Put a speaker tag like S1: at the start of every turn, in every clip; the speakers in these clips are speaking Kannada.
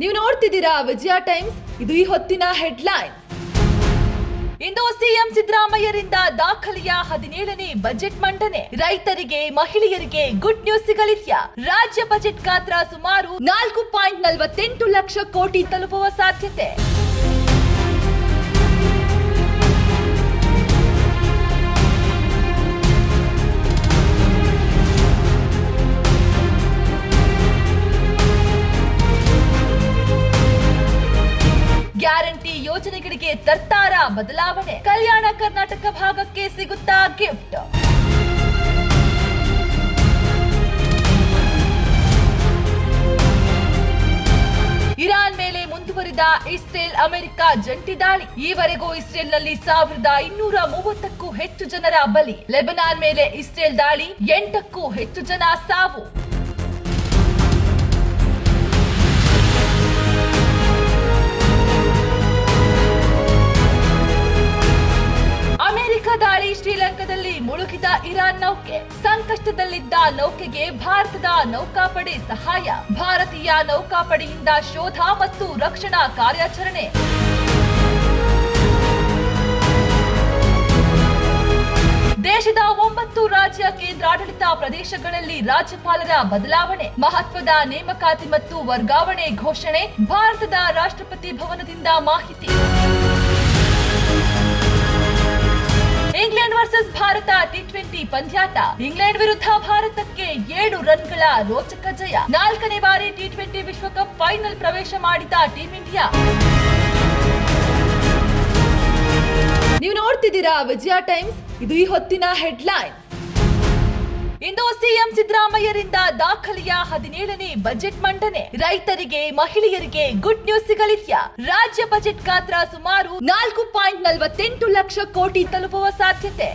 S1: ನೀವು ನೋಡ್ತಿದ್ದೀರಾ ವಿಜಯ ಟೈಮ್ಸ್. ಇದು ಈ ಹೊತ್ತಿನ ಹೆಡ್ಲೈನ್. ಇಂದು ಸಿಎಂ ಸಿದ್ದರಾಮಯ್ಯರಿಂದ ದಾಖಲೆಯ 17ನೇ ಬಜೆಟ್ ಮಂಡನೆ. ರೈತರಿಗೆ, ಮಹಿಳೆಯರಿಗೆ ಗುಡ್ ನ್ಯೂಸ್ ಸಿಗಲಿದೆಯಾ? ರಾಜ್ಯ ಬಜೆಟ್ ಗಾತ್ರ ಸುಮಾರು 4.48 ಲಕ್ಷ ಕೋಟಿ ತಲುಪುವ ಸಾಧ್ಯತೆ. ಗ್ಯಾರಂಟಿ ಯೋಜನೆಗಳಿಗೆ ತರ್ತಾರ ಬದಲಾವಣೆ. ಕಲ್ಯಾಣ ಕರ್ನಾಟಕ ಭಾಗಕ್ಕೆ ಸಿಗುತ್ತಾ ಗಿಫ್ಟ್. ಇರಾನ್ ಮೇಲೆ ಮುಂದುವರಿದ ಇಸ್ರೇಲ್ ಅಮೆರಿಕ ಜಂಟಿ ದಾಳಿ. ಈವರೆಗೂ ಇಸ್ರೇಲ್ನಲ್ಲಿ 1230ಕ್ಕೂ ಹೆಚ್ಚು ಜನರ ಬಲಿ. ಲೆಬನಾನ್ ಮೇಲೆ ಇಸ್ರೇಲ್ ದಾಳಿ, 8ಕ್ಕೂ ಹೆಚ್ಚು ಜನ ಸಾವು. ಅಮೆರಿಕ ದಾಳಿ. ಶ್ರೀಲಂಕಾದಲ್ಲಿ ಮುಳುಗಿದ ಇರಾನ್ ನೌಕೆ. ಸಂಕಷ್ಟದಲ್ಲಿದ್ದ ನೌಕೆಗೆ ಭಾರತದ ನೌಕಾಪಡೆ ಸಹಾಯ. ಭಾರತೀಯ ನೌಕಾಪಡೆಯಿಂದ ಶೋಧ ಮತ್ತು ರಕ್ಷಣಾ ಕಾರ್ಯಾಚರಣೆ. ದೇಶದ 9 ರಾಜ್ಯ ಕೇಂದ್ರಾಡಳಿತ ಪ್ರದೇಶಗಳಲ್ಲಿ ರಾಜ್ಯಪಾಲರ ಬದಲಾವಣೆ. ಮಹತ್ವದ ನೇಮಕಾತಿ ಮತ್ತು ವರ್ಗಾವಣೆ ಘೋಷಣೆ. ಭಾರತದ ರಾಷ್ಟ್ರಪತಿ ಭವನದಿಂದ ಮಾಹಿತಿ. ಇಂಗ್ಲೆಂಡ್ ವರ್ಸಸ್ ಭಾರತ ಟಿ20 ಪಂದ್ಯಾಟ. ಇಂಗ್ಲೆಂಡ್ ವಿರುದ್ಧ ಭಾರತಕ್ಕೆ 7 ರನ್ಗಳ ರೋಚಕ ಜಯ. 4ನೇ ಬಾರಿ ಟಿ20 ವಿಶ್ವಕಪ್ ಫೈನಲ್ ಪ್ರವೇಶ ಮಾಡಿದ ಟೀಂ ಇಂಡಿಯಾ. ನೀವು ನೋಡ್ತಿದ್ದೀರಾ ವಿಜಯ ಟೈಮ್ಸ್. ಇದು ಈ ಹೊತ್ತಿನ ಹೆಡ್ಲೈನ್. ಇಂದು ಸಿಎಂ ಸಿದ್ದರಾಮಯ್ಯರಿಂದ ದಾಖಲೆಯ 17ನೇ ಬಜೆಟ್ ಮಂಡನೆ. ರೈತರಿಗೆ, ಮಹಿಳೆಯರಿಗೆ ಗುಡ್ ನ್ಯೂಸ್ ಸಿಗಲಿದೆಯಾ? ರಾಜ್ಯ ಬಜೆಟ್ ಗಾತ್ರ ಸುಮಾರು 4.48 ಲಕ್ಷ ಕೋಟಿ ತಲುಪುವ ಸಾಧ್ಯತೆ.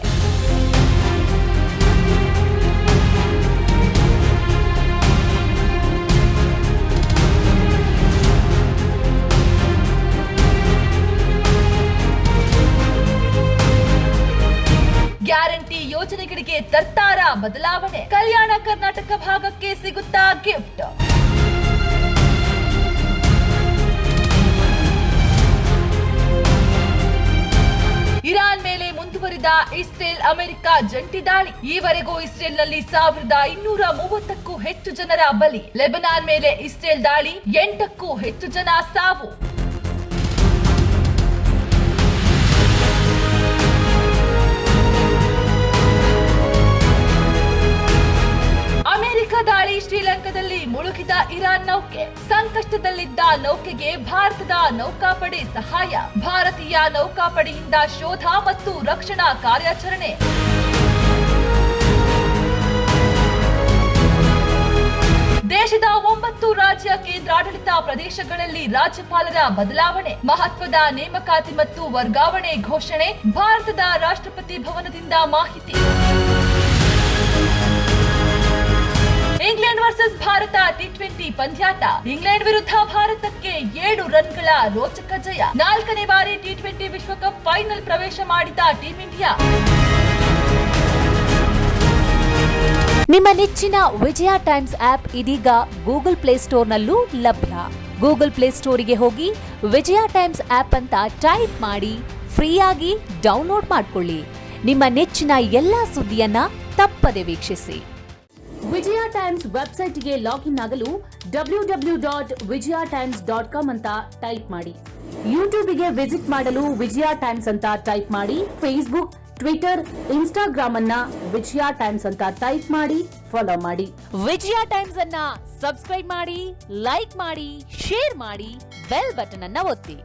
S1: ಗ್ಯಾರಂಟಿ ಯೋಜನೆಗಳಿಗೆ ತರ್ತಾರ ಬದಲಾವಣೆ. ಕಲ್ಯಾಣ ಕರ್ನಾಟಕ ಭಾಗಕ್ಕೆ ಸಿಗುತ್ತಾ ಗಿಫ್ಟ್. ಇರಾನ್ ಮೇಲೆ ಮುಂದುವರಿದ ಇಸ್ರೇಲ್ ಅಮೆರಿಕ ಜಂಟಿ ದಾಳಿ. ಈವರೆಗೂ ಇಸ್ರೇಲ್ನಲ್ಲಿ 1230ಕ್ಕೂ ಹೆಚ್ಚು ಜನರ ಬಲಿ. ಲೆಬನಾನ್ ಮೇಲೆ ಇಸ್ರೇಲ್ ದಾಳಿ, 8ಕ್ಕೂ ಹೆಚ್ಚು ಜನ ಸಾವು. ಅಮೆರಿಕ ದಾಳಿ. ಶ್ರೀಲಂಕಾದಲ್ಲಿ ಮುಳುಗಿದ ಇರಾನ್ ನೌಕೆ. ಸಂಕಷ್ಟದಲ್ಲಿದ್ದ ನೌಕೆಗೆ ಭಾರತದ ನೌಕಾಪಡೆ ಸಹಾಯ. ಭಾರತೀಯ ನೌಕಾಪಡೆಯಿಂದ ಶೋಧ ಮತ್ತು ರಕ್ಷಣಾ ಕಾರ್ಯಾಚರಣೆ. ದೇಶದ 9 ರಾಜ್ಯ ಕೇಂದ್ರಾಡಳಿತ ಪ್ರದೇಶಗಳಲ್ಲಿ ರಾಜ್ಯಪಾಲರ ಬದಲಾವಣೆ. ಮಹತ್ವದ ನೇಮಕಾತಿ ಮತ್ತು ವರ್ಗಾವಣೆ ಘೋಷಣೆ. ಭಾರತದ ರಾಷ್ಟ್ರಪತಿ ಭವನದಿಂದ ಮಾಹಿತಿ. ಇಂಗ್ಲೆಂಡ್ ವರ್ಸಸ್ ಭಾರತ ಟಿ20 ಪಂದ್ಯಾಟ. ಇಂಗ್ಲೆಂಡ್ ವಿರುದ್ಧ ಭಾರತಕ್ಕೆ 7 ರನ್ಗಳ ರೋಚಕ ಜಯ. 4ನೇ ಬಾರಿ ಟಿ20 ವಿಶ್ವಕಪ್ ಫೈನಲ್ ಪ್ರವೇಶ ಮಾಡಿದ ಟೀಂ ಇಂಡಿಯಾ.
S2: ನಿಮ್ಮ ನೆಚ್ಚಿನ ವಿಜಯ ಟೈಮ್ಸ್ ಆಪ್ ಇದೀಗ ಗೂಗಲ್ ಪ್ಲೇಸ್ಟೋರ್ನಲ್ಲೂ ಲಭ್ಯ. ಗೂಗಲ್ ಪ್ಲೇಸ್ಟೋರಿಗೆ ಹೋಗಿ ವಿಜಯ ಟೈಮ್ಸ್ ಆಪ್ ಅಂತ ಟೈಪ್ ಮಾಡಿ ಫ್ರೀಯಾಗಿ ಡೌನ್ಲೋಡ್ ಮಾಡಿಕೊಳ್ಳಿ. ನಿಮ್ಮ ನೆಚ್ಚಿನ ಎಲ್ಲಾ ಸುದ್ದಿಯನ್ನ ತಪ್ಪದೆ ವೀಕ್ಷಿಸಿ. ವಿಜಯ ಟೈಮ್ಸ್ ವೆಬ್ಸೈಟ್ಗೆ ಲಾಗಿನ್ ಆಗಲು www.vijayatimes.com ಅಂತ ಟೈಪ್ ಮಾಡಿ. ಯೂಟ್ಯೂಬ್ಗೆ ವಿಸಿಟ್ ಮಾಡಲು ವಿಜಯ ಟೈಮ್ಸ್ ಅಂತ ಟೈಪ್ ಮಾಡಿ. ಫೇಸ್ಬುಕ್, ಟ್ವಿಟರ್, ಇನ್ಸ್ಟಾಗ್ರಾಮ್ ಅನ್ನ ವಿಜಯ ಟೈಮ್ಸ್ ಅಂತ ಟೈಪ್ ಮಾಡಿ ಫಾಲೋ ಮಾಡಿ. ವಿಜಯ ಟೈಮ್ಸ್ ಅನ್ನ ಸಬ್ಸ್ಕ್ರೈಬ್ ಮಾಡಿ, ಲೈಕ್ ಮಾಡಿ, ಶೇರ್ ಮಾಡಿ, ಬೆಲ್ ಬಟನ್ ಅನ್ನ ಒತ್ತಿ.